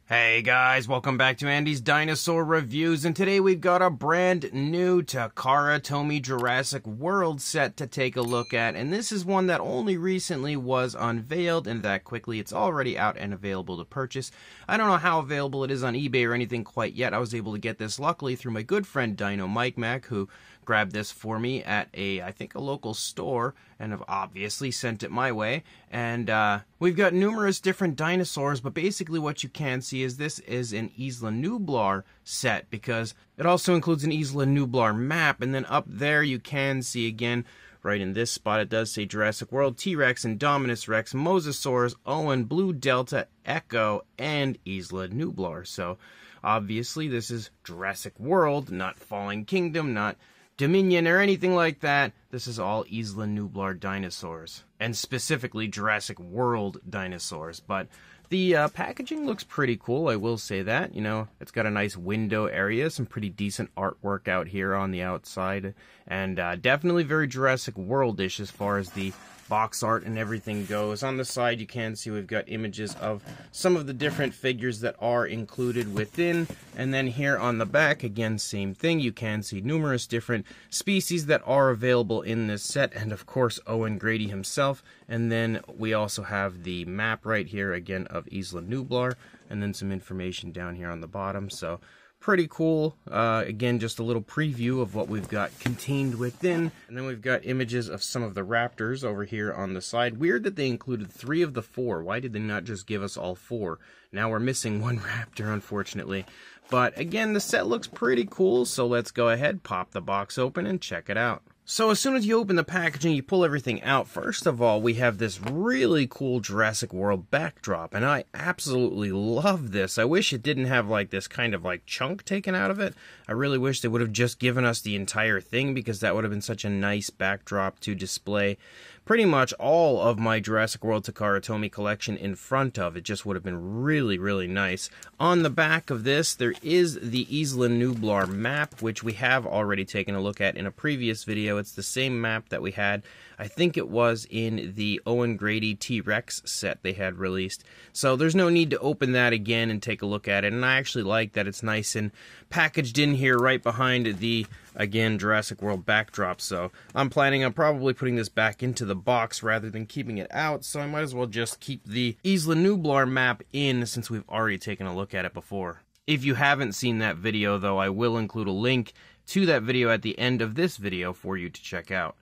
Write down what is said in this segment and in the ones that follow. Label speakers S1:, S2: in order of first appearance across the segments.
S1: Hey guys, welcome back to Andy's Dinosaur Reviews, and today we've got a brand new Takara Tomy Jurassic World set to take a look at, and this is one that only recently was unveiled, and that quickly it's already out and available to purchase. I don't know how available it is on eBay or anything quite yet. I was able to get this luckily through my good friend Dino Mike Mac, who grabbed this for me at I think a local store, and have obviously sent it my way. And we've got numerous different dinosaurs, but basically what you can see is this is an Isla Nublar set, because it also includes an Isla Nublar map, and then up there you can see again, right in this spot, it does say Jurassic World, TRex, Indominus Rex, Mosasaurus, Owen, Blue Delta, Ekko, and Isla Nublar. So obviously this is Jurassic World, not Fallen Kingdom, not Dominion or anything like that. This is all Isla Nublar dinosaurs, and specifically Jurassic World dinosaurs. But the packaging looks pretty cool, I will say that. You know, it's got a nice window area, some pretty decent artwork out here on the outside, and definitely very Jurassic World-ish as far as the box art and everything goes. On the side you can see we've got images of some of the different figures that are included within, and then here on the back, again, same thing, you can see numerous different species that are available in this set, and of course Owen Grady himself. And then we also have the map right here again of Isla Nublar, and then some information down here on the bottom. So pretty cool. Again, just a little preview of what we've got contained within. And then we've got images of some of the raptors over here on the side. Weird that they included 3 of the 4. Why did they not just give us all 4? Now we're missing one raptor, unfortunately. But again, the set looks pretty cool, so let's go ahead, pop the box open, and check it out. So as soon as you open the packaging, you pull everything out. First of all, we have this really cool Jurassic World backdrop, and I absolutely love this. I wish it didn't have like this kind of like chunk taken out of it. I really wish they would have just given us the entire thing, because that would have been such a nice backdrop to display pretty much all of my Jurassic World Takara Tomy collection in front of. It just would have been really, really nice. On the back of this, there is the Isla Nublar map, which we have already taken a look at in a previous video. It's the same map that we had, I think it was in the Owen Grady T-Rex set they had released. So there's no need to open that again and take a look at it. And I actually like that it's nice and packaged in here right behind the, again, Jurassic World backdrop. So I'm planning on probably putting this back into the box rather than keeping it out. So I might as well just keep the Isla Nublar map in, since we've already taken a look at it before. If you haven't seen that video, though, I will include a link to that video at the end of this video for you to check out.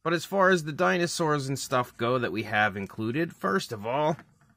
S1: But as far as the dinosaurs and stuff go that we have included, first of all,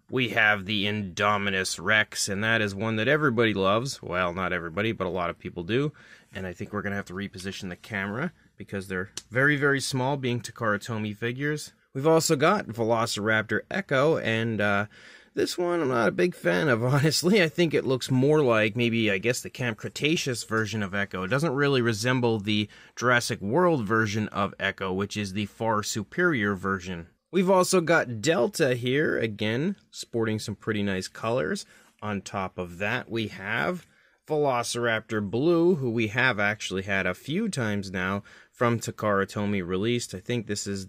S1: we have the Indominus Rex, and that is one that everybody loves. Well, not everybody, but a lot of people do. And I think we're going to have to reposition the camera, because they're very, very small, being Takara Tomy figures. We've also got Velociraptor Ekko, and this one I'm not a big fan of, honestly. I think it looks more like maybe, I guess, the Camp Cretaceous version of Ekko. It doesn't really resemble the Jurassic World version of Ekko, which is the far superior version. We've also got Delta here, again, sporting some pretty nice colors. On top of that, we have Velociraptor Blue, who we have actually had a few times now from Takara Tomy released. I think this is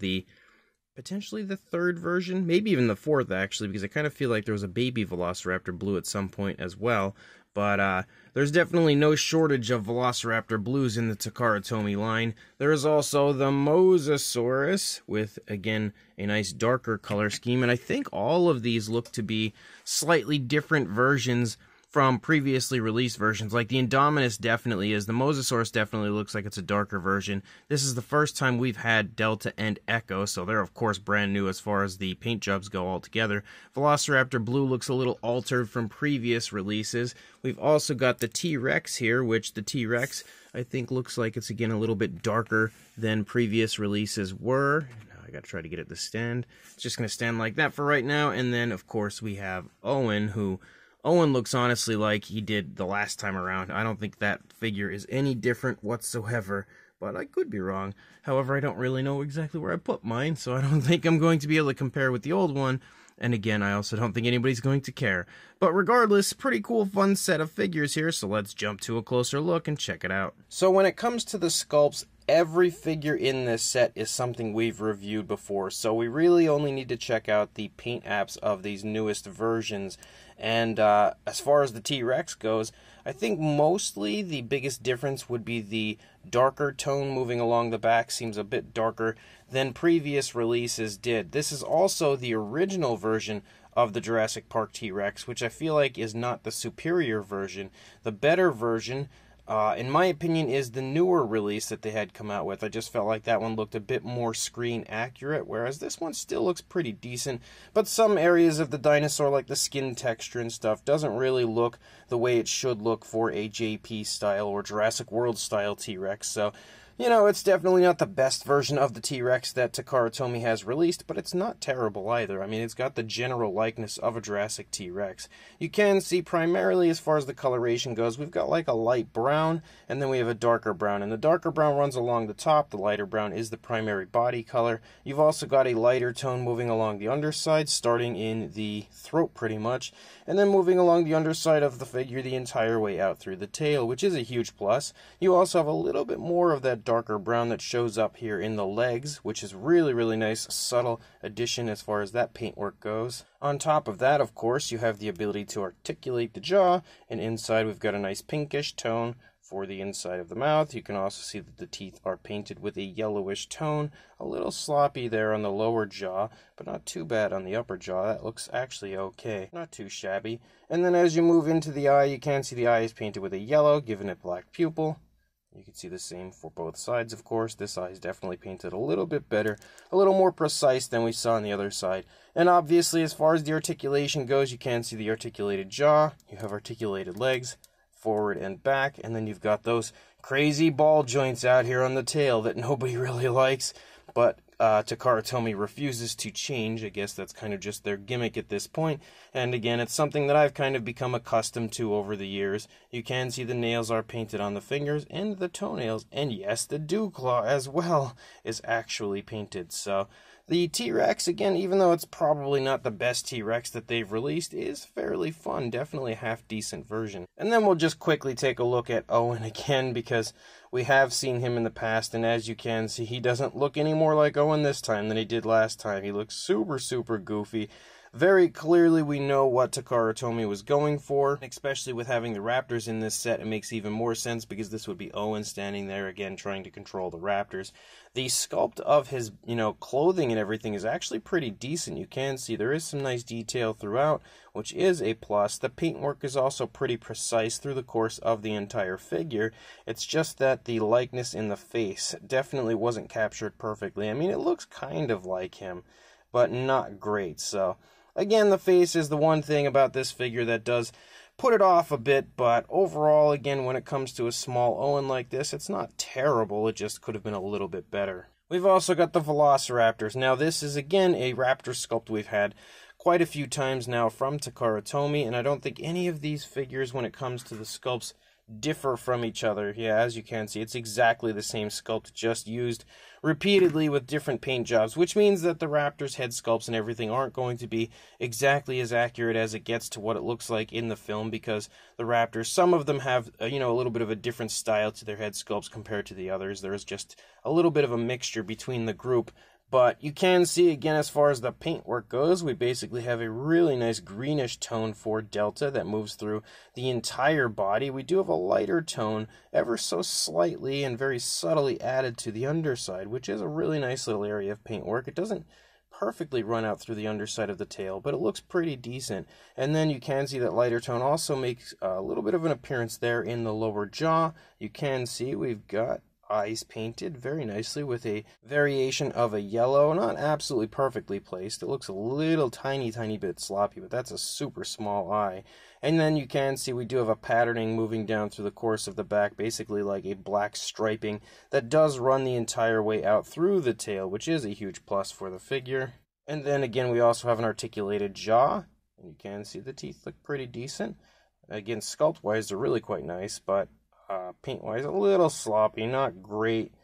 S1: potentially the 3rd version, maybe even the 4th, actually, because I kind of feel like there was a baby Velociraptor Blue at some point as well. But there's definitely no shortage of Velociraptor Blues in the Takara Tomy line. There is also the Mosasaurus with, again, a nice darker color scheme. And I think all of these look to be slightly different versions from previously released versions. Like the Indominus definitely is. The Mosasaurus definitely looks like it's a darker version. This is the first time we've had Delta and Ekko, so they're of course brand new as far as the paint jobs go altogether. Velociraptor Blue looks a little altered from previous releases. We've also got the T-Rex here, which the T-Rex I think looks like it's again a little bit darker than previous releases were. Now I gotta try to get it to stand. It's just gonna stand like that for right now. And then of course we have Owen, who Owen looks honestly like he did the last time around. I don't think that figure is any different whatsoever, but I could be wrong. However, I don't really know exactly where I put mine, so I don't think I'm going to be able to compare with the old one. And again, I also don't think anybody's going to care. But regardless, pretty cool, fun set of figures here, so let's jump to a closer look and check it out. So when it comes to the sculpts, every figure in this set is something we've reviewed before, so we really only need to check out the paint apps of these newest versions. And as far as the T-Rex goes, I think mostly the biggest difference would be the darker tone moving along the back. Seems a bit darker than previous releases did. This is also the original version of the Jurassic Park T-Rex, which I feel like is not the superior version. The better version, in my opinion, is the newer release that they had come out with. I just felt like that one looked a bit more screen accurate, whereas this one still looks pretty decent. But some areas of the dinosaur, like the skin texture and stuff, doesn't really look the way it should look for a JP style or Jurassic World style T-Rex. So, you know, it's definitely not the best version of the T-Rex that Takara Tomy has released, but it's not terrible either. I mean, it's got the general likeness of a Jurassic T-Rex. You can see primarily, as far as the coloration goes, we've got like a light brown, and then we have a darker brown. And the darker brown runs along the top, the lighter brown is the primary body color. You've also got a lighter tone moving along the underside, starting in the throat pretty much, and then moving along the underside of the figure the entire way out through the tail, which is a huge plus. You also have a little bit more of that darker brown that shows up here in the legs, which is really nice, subtle addition as far as that paintwork goes. On top of that, of course, you have the ability to articulate the jaw, and inside we've got a nice pinkish tone for the inside of the mouth. You can also see that the teeth are painted with a yellowish tone, a little sloppy there on the lower jaw, but not too bad on the upper jaw. That looks actually okay, not too shabby. And then as you move into the eye, you can see the eye is painted with a yellow, giving it black pupil. You can see the same for both sides, of course. This eye is definitely painted a little bit better, a little more precise than we saw on the other side. And obviously, as far as the articulation goes, you can see the articulated jaw, you have articulated legs, forward and back, and then you've got those crazy ball joints out here on the tail that nobody really likes, but Takara Tomy refuses to change. I guess that's kind of just their gimmick at this point. And again, it's something that I've kind of become accustomed to over the years. You can see the nails are painted on the fingers and the toenails, and yes, the dew claw as well is actually painted. So the T-Rex, again, even though it's probably not the best T-Rex that they've released, is fairly fun, definitely a half-decent version. And then we'll just quickly take a look at Owen again, because we have seen him in the past, and as you can see, he doesn't look any more like Owen this time than he did last time. He looks super goofy. Very clearly we know what Takara Tomy was going for, especially with having the raptors in this set. It makes even more sense because this would be Owen standing there again trying to control the raptors. The sculpt of his, clothing and everything is actually pretty decent. You can see there is some nice detail throughout, which is a plus. The paintwork is also pretty precise through the course of the entire figure. It's just that the likeness in the face definitely wasn't captured perfectly. I mean, it looks kind of like him, but not great. So again, the face is the one thing about this figure that does put it off a bit, but overall, again, when it comes to a small Owen like this, it's not terrible. It just could have been a little bit better. We've also got the Velociraptors. Now, this is, again, a raptor sculpt we've had quite a few times now from Takara Tomy, and I don't think any of these figures, when it comes to the sculpts, differ from each other. Yeah, as you can see, it's exactly the same sculpt, just used repeatedly with different paint jobs, which means that the raptor's head sculpts and everything aren't going to be exactly as accurate as it gets to what it looks like in the film, because the raptors, some of them have a little bit of a different style to their head sculpts compared to the others. There's just a little bit of a mixture between the group. But you can see, again, as far as the paintwork goes, we basically have a really nice greenish tone for Delta that moves through the entire body. We do have a lighter tone, ever so slightly and very subtly added to the underside, which is a really nice little area of paintwork. It doesn't perfectly run out through the underside of the tail, but it looks pretty decent. And then you can see that lighter tone also makes a little bit of an appearance there in the lower jaw. You can see we've got eyes painted very nicely with a variation of a yellow, not absolutely perfectly placed. It looks a little tiny bit sloppy, but that's a super small eye. And then you can see we do have a patterning moving down through the course of the back, basically like a black striping that does run the entire way out through the tail, which is a huge plus for the figure. And then again, we also have an articulated jaw, and you can see the teeth look pretty decent. Again, sculpt-wise, they're really quite nice, but paint-wise, a little sloppy, not great.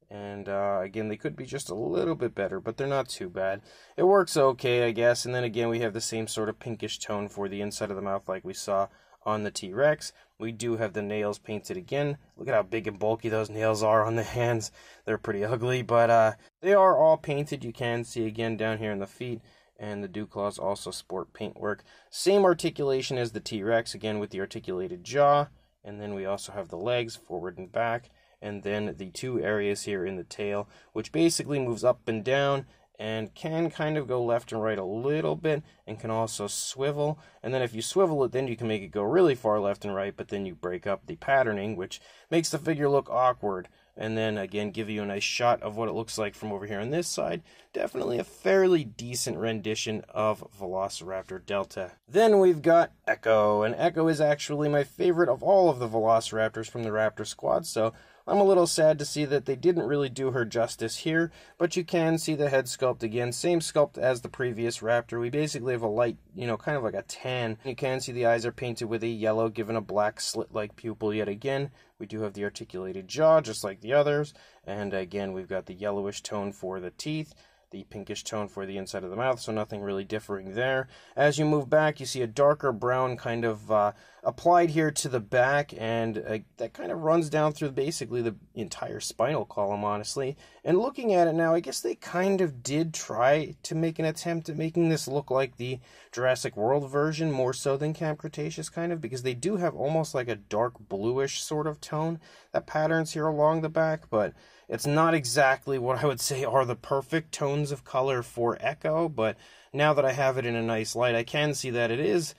S1: And again, they could be just a little bit better, but they're not too bad. It works okay, I guess. And then again, we have the same sort of pinkish tone for the inside of the mouth like we saw on the T-Rex. We do have the nails painted again. Look at how big and bulky those nails are on the hands. They're pretty ugly, but they are all painted. You can see again down here in the feet. And the dew claws also sport paintwork. Same articulation as the T-Rex, again with the articulated jaw. And then we also have the legs, forward and back. And then the two areas here in the tail, which basically moves up and down and can kind of go left and right a little bit, and can also swivel. And then if you swivel it, then you can make it go really far left and right, but then you break up the patterning, which makes the figure look awkward. And then again, give you a nice shot of what it looks like from over here on this side. Definitely a fairly decent rendition of Velociraptor Delta. Then we've got Ekko, and Ekko is actually my favorite of all of the Velociraptors from the Raptor squad, so I'm a little sad to see that they didn't really do her justice here, but you can see the head sculpt again. Same sculpt as the previous Raptor. We basically have a light, kind of like a tan. You can see the eyes are painted with a yellow, given a black slit-like pupil yet again. We do have the articulated jaw, just like the others. And again, we've got the yellowish tone for the teeth, the pinkish tone for the inside of the mouth, so nothing really differing there. As you move back, you see a darker brown kind of applied here to the back, and that kind of runs down through basically the entire spinal column, honestly. And looking at it now, I guess they kind of did try to make an attempt at making this look like the Jurassic World version, more so than Camp Cretaceous, kind of, because they do have almost like a dark bluish sort of tone that patterns here along the back, but it's not exactly what I would say are the perfect tones of color for Ekko, but now that I have it in a nice light, I can see that it is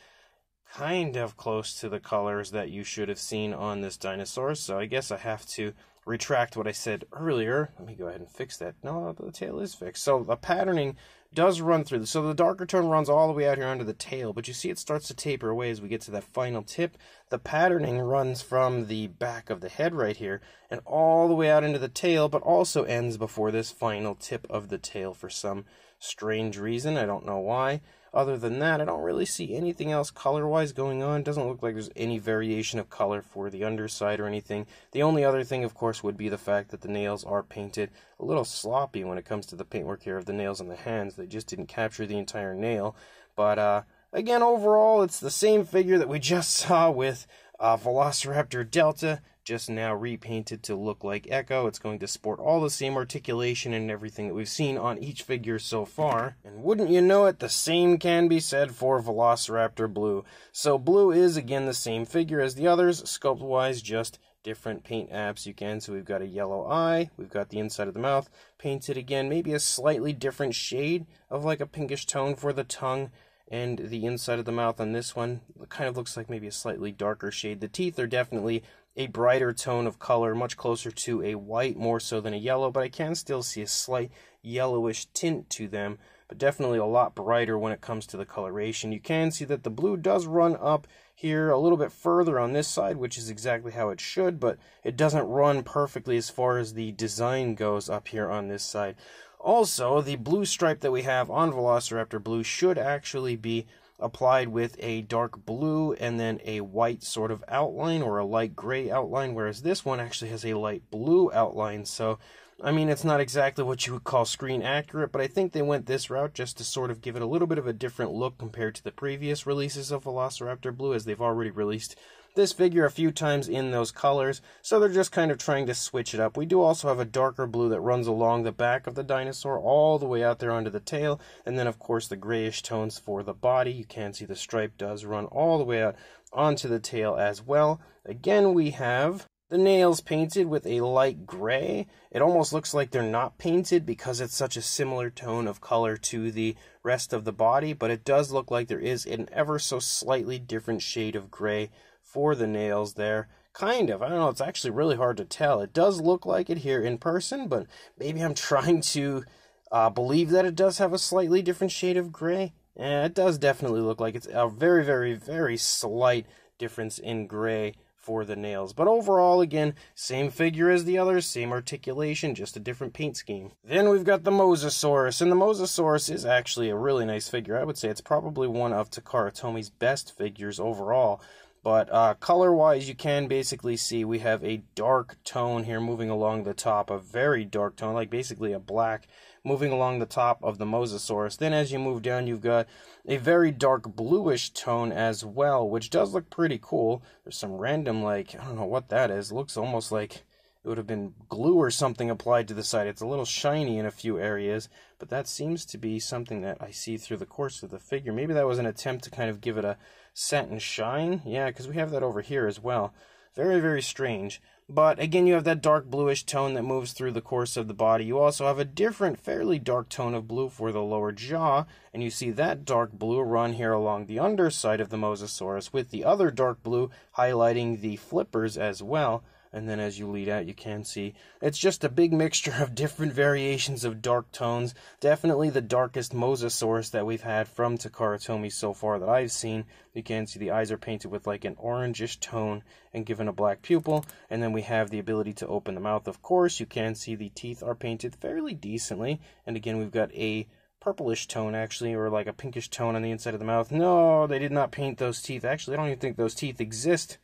S1: kind of close to the colors that you should have seen on this dinosaur, so I guess I have to retract what I said earlier. Let me go ahead and fix that. No, the tail is fixed. So the patterning does run through. So the darker tone runs all the way out here onto the tail, but you see it starts to taper away as we get to that final tip. The patterning runs from the back of the head right here and all the way out into the tail, but also ends before this final tip of the tail for some strange reason. I don't know why. Other than that, I don't really see anything else color-wise going on. It doesn't look like there's any variation of color for the underside or anything. The only other thing, of course, would be the fact that the nails are painted a little sloppy when it comes to the paintwork here of the nails on the hands. They just didn't capture the entire nail. But, again, overall, it's the same figure that we just saw with Velociraptor Delta, just now repainted to look like Ekko. It's going to sport all the same articulation and everything that we've seen on each figure so far. And wouldn't you know it, the same can be said for Velociraptor Blue. So Blue is, again, the same figure as the others, sculpt-wise, just different paint apps. You can see we've got a yellow eye, we've got the inside of the mouth painted again, maybe a slightly different shade of like a pinkish tone for the tongue. And the inside of the mouth on this one kind of looks like maybe a slightly darker shade. The teeth are definitely a brighter tone of color, much closer to a white more so than a yellow, but I can still see a slight yellowish tint to them, but definitely a lot brighter when it comes to the coloration. You can see that the blue does run up here a little bit further on this side, which is exactly how it should, but it doesn't run perfectly as far as the design goes up here on this side. Also, the blue stripe that we have on Velociraptor Blue should actually be applied with a dark blue and then a white sort of outline or a light gray outline, whereas this one actually has a light blue outline. So, I mean, it's not exactly what you would call screen accurate, but I think they went this route just to sort of give it a little bit of a different look compared to the previous releases of Velociraptor Blue, as they've already released this figure a few times in those colors, so they're just kind of trying to switch it up. We do also have a darker blue that runs along the back of the dinosaur all the way out there onto the tail, and then of course the grayish tones for the body. You can see the stripe does run all the way out onto the tail as well. Again, we have the nails painted with a light gray. It almost looks like they're not painted because it's such a similar tone of color to the rest of the body, but it does look like there is an ever so slightly different shade of gray for the nails there. Kind of. I don't know. It's actually really hard to tell. It does look like it here in person, but maybe I'm trying to believe that it does have a slightly different shade of gray. It does definitely look like it's a very, very, very slight difference in gray for the nails. But overall, again, same figure as the others, same articulation, just a different paint scheme. Then we've got the Mosasaurus, and the Mosasaurus is actually a really nice figure. I would say it's probably one of Takara Tomy's best figures overall. But color-wise, you can basically see we have a dark tone here moving along the top, a very dark tone, like basically a black moving along the top of the Mosasaurus. Then as you move down, you've got a very dark bluish tone as well, which does look pretty cool. There's some random, like, I don't know what that is. It looks almost like it would have been glue or something applied to the side. It's a little shiny in a few areas, but that seems to be something that I see through the course of the figure. Maybe that was an attempt to kind of give it a set and shine. Yeah, because we have that over here as well. Very, very strange. But again, you have that dark bluish tone that moves through the course of the body. You also have a different, fairly dark tone of blue for the lower jaw, and you see that dark blue run here along the underside of the Mosasaurus, with the other dark blue highlighting the flippers as well. And then as you lead out, you can see it's just a big mixture of different variations of dark tones. Definitely the darkest Mosasaurus that we've had from Takara Tomy so far that I've seen. You can see the eyes are painted with like an orangish tone and given a black pupil. And then we have the ability to open the mouth, of course. You can see the teeth are painted fairly decently. And again, we've got a purplish tone, actually, or like a pinkish tone on the inside of the mouth. No, they did not paint those teeth. Actually, I don't even think those teeth exist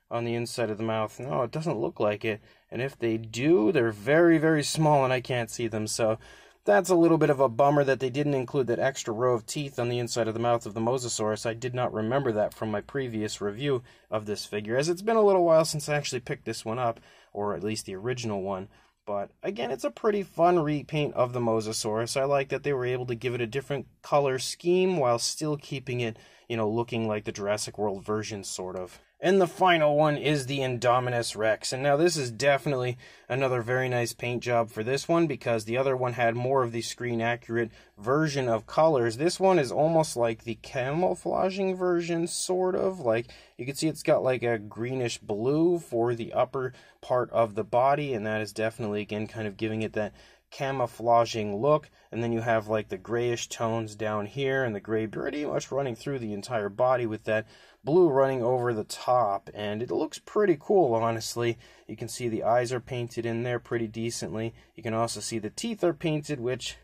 S1: on the inside of the mouth. No, it doesn't look like it. And if they do, they're very, very small and I can't see them. So that's a little bit of a bummer that they didn't include that extra row of teeth on the inside of the mouth of the Mosasaurus. I did not remember that from my previous review of this figure, as it's been a little while since I actually picked this one up, or at least the original one. But again, it's a pretty fun repaint of the Mosasaurus. I like that they were able to give it a different color scheme while still keeping it, looking like the Jurassic World version, sort of. And the final one is the Indominus Rex. And now this is definitely another very nice paint job for this one, because the other one had more of the screen accurate version of colors. This one is almost like the camouflaging version, sort of. Like, you can see it's got like a greenish blue for the upper part of the body, and that is definitely, again, kind of giving it that camouflaging look. And then you have like the grayish tones down here, and the gray pretty much running through the entire body with that blue running over the top, and it looks pretty cool, honestly. You can see the eyes are painted in there pretty decently. You can also see the teeth are painted, which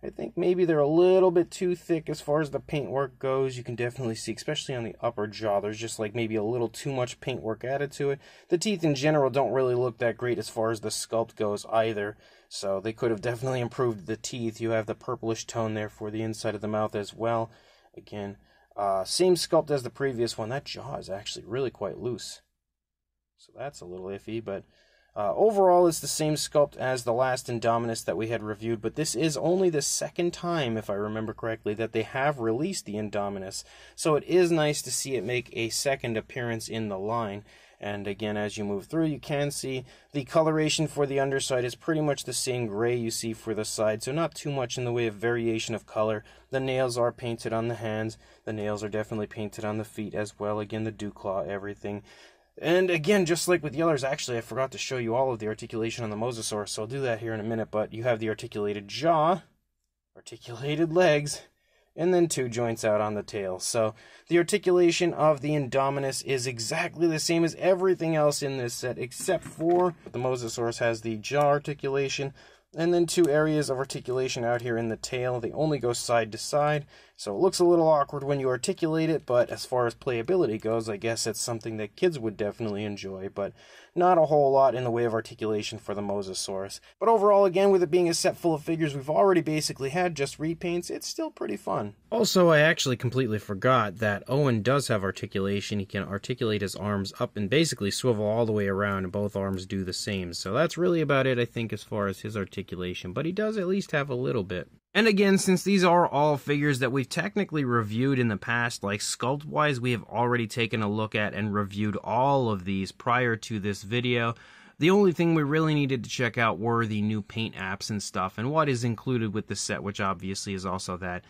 S1: I think maybe they're a little bit too thick as far as the paintwork goes. You can definitely see, especially on the upper jaw, there's just like maybe a little too much paintwork added to it. The teeth in general don't really look that great as far as the sculpt goes either, so they could have definitely improved the teeth. You have the purplish tone there for the inside of the mouth as well. Again, same sculpt as the previous one. That jaw is actually really quite loose, so that's a little iffy, but overall it's the same sculpt as the last Indominus that we had reviewed, but this is only the second time, if I remember correctly, that they have released the Indominus, so it is nice to see it make a second appearance in the line. And again, as you move through, you can see the coloration for the underside is pretty much the same gray you see for the side, so not too much in the way of variation of color. The nails are painted on the hands. The nails are definitely painted on the feet as well. Again, the dew claw, everything. And again, just like with the others, actually, I forgot to show you all of the articulation on the Mosasaurus, so I'll do that here in a minute. But you have the articulated jaw, articulated legs, and then two joints out on the tail. So the articulation of the Indominus is exactly the same as everything else in this set, except for the Mosasaurus has the jaw articulation, and then two areas of articulation out here in the tail. They only go side to side, so it looks a little awkward when you articulate it, but as far as playability goes, I guess it's something that kids would definitely enjoy, but not a whole lot in the way of articulation for the Mosasaurus. But overall, again, with it being a set full of figures we've already basically had just repaints, it's still pretty fun. Also, I actually completely forgot that Owen does have articulation. He can articulate his arms up and basically swivel all the way around, and both arms do the same. So that's really about it, I think, as far as his articulation, but he does at least have a little bit. And again, since these are all figures that we've technically reviewed in the past, like sculpt-wise, we have already taken a look at and reviewed all of these prior to this video. The only thing we really needed to check out were the new paint apps and stuff, and what is included with the set, which obviously is also that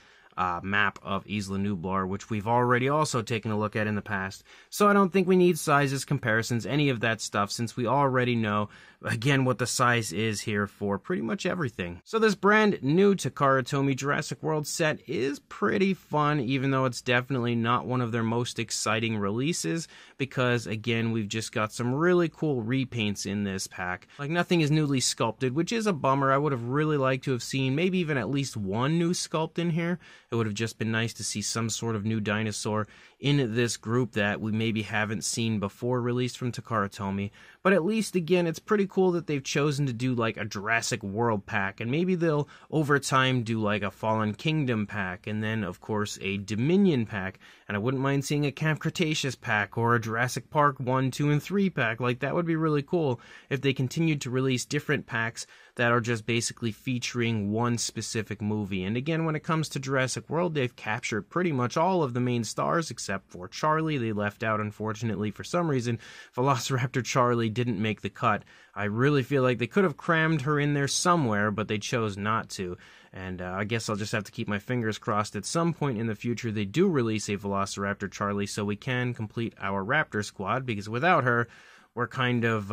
S1: map of Isla Nublar, which we've already also taken a look at in the past. So I don't think we need sizes, comparisons, any of that stuff, since we already know, again, what the size is here for pretty much everything. So this brand new Takara Tomy Jurassic World set is pretty fun, even though it's definitely not one of their most exciting releases, because again, we've just got some really cool repaints in this pack. Like, nothing is newly sculpted, which is a bummer. I would have really liked to have seen maybe even at least one new sculpt in here. It would have just been nice to see some sort of new dinosaur in this group that we maybe haven't seen before released from Takara Tomy. But at least, again, it's pretty cool that they've chosen to do like a Jurassic World pack, and maybe they'll over time do like a Fallen Kingdom pack, and then of course a Dominion pack. And I wouldn't mind seeing a Camp Cretaceous pack or a Jurassic Park 1, 2, and 3 pack. Like, that would be really cool if they continued to release different packs that are just basically featuring one specific movie. And again, when it comes to Jurassic World, they've captured pretty much all of the main stars except for Charlie. They left out, unfortunately, for some reason, Velociraptor Charlie didn't make the cut. I really feel like they could have crammed her in there somewhere, but they chose not to. And I guess I'll just have to keep my fingers crossed at some point in the future they do release a Velociraptor Charlie so we can complete our Raptor squad, because without her, we're kind of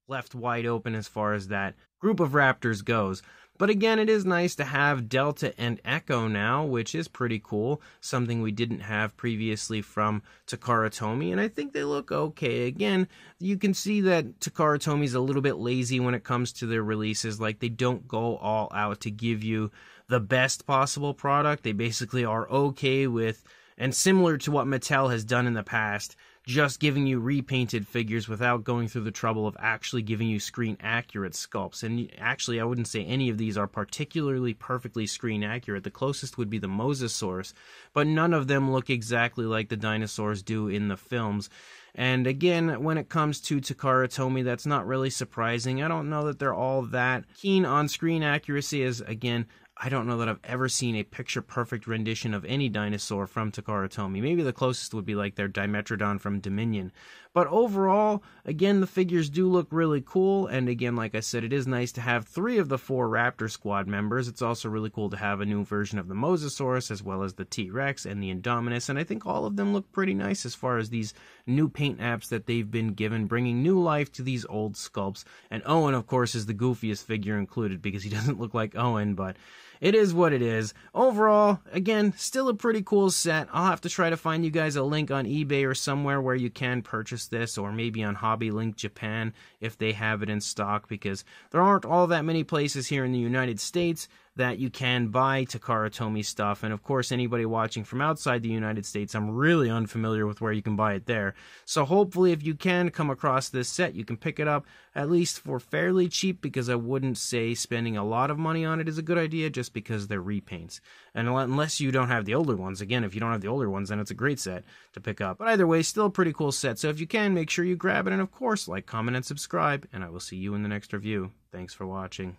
S1: left wide open as far as that group of Raptors goes. But again, it is nice to have Delta and Ekko now, which is pretty cool. Something we didn't have previously from Takara Tomy, and I think they look okay. Again, you can see that Takara Tomy's a little bit lazy when it comes to their releases. Like, they don't go all out to give you the best possible product. They basically are okay with, and similar to what Mattel has done in the past, just giving you repainted figures without going through the trouble of actually giving you screen accurate sculpts. And actually, I wouldn't say any of these are particularly perfectly screen accurate. The closest would be the Mosasaurus, but none of them look exactly like the dinosaurs do in the films. And again, when it comes to Takara Tomy, that's not really surprising. I don't know that they're all that keen on screen accuracy, as again, I don't know that I've ever seen a picture-perfect rendition of any dinosaur from Takara Tomy. Maybe the closest would be like their Dimetrodon from Dominion. But overall, again, the figures do look really cool. And again, like I said, it is nice to have 3 of the 4 Raptor Squad members. It's also really cool to have a new version of the Mosasaurus, as well as the TRex and the Indominus. And I think all of them look pretty nice as far as these new paint apps that they've been given, bringing new life to these old sculpts. And Owen, of course, is the goofiest figure included because he doesn't look like Owen, but it is what it is. Overall, again, still a pretty cool set. I'll have to try to find you guys a link on eBay or somewhere where you can purchase this, or maybe on Hobby Link Japan if they have it in stock, because there aren't all that many places here in the United States that you can buy Takara Tomy stuff. And of course, anybody watching from outside the United States, I'm really unfamiliar with where you can buy it there. So hopefully, if you can come across this set, you can pick it up at least for fairly cheap, because I wouldn't say spending a lot of money on it is a good idea just because they're repaints. And unless you don't have the older ones. Again, if you don't have the older ones, then it's a great set to pick up. But either way, still a pretty cool set. So if you can, make sure you grab it. And of course, like, comment, and subscribe. And I will see you in the next review. Thanks for watching.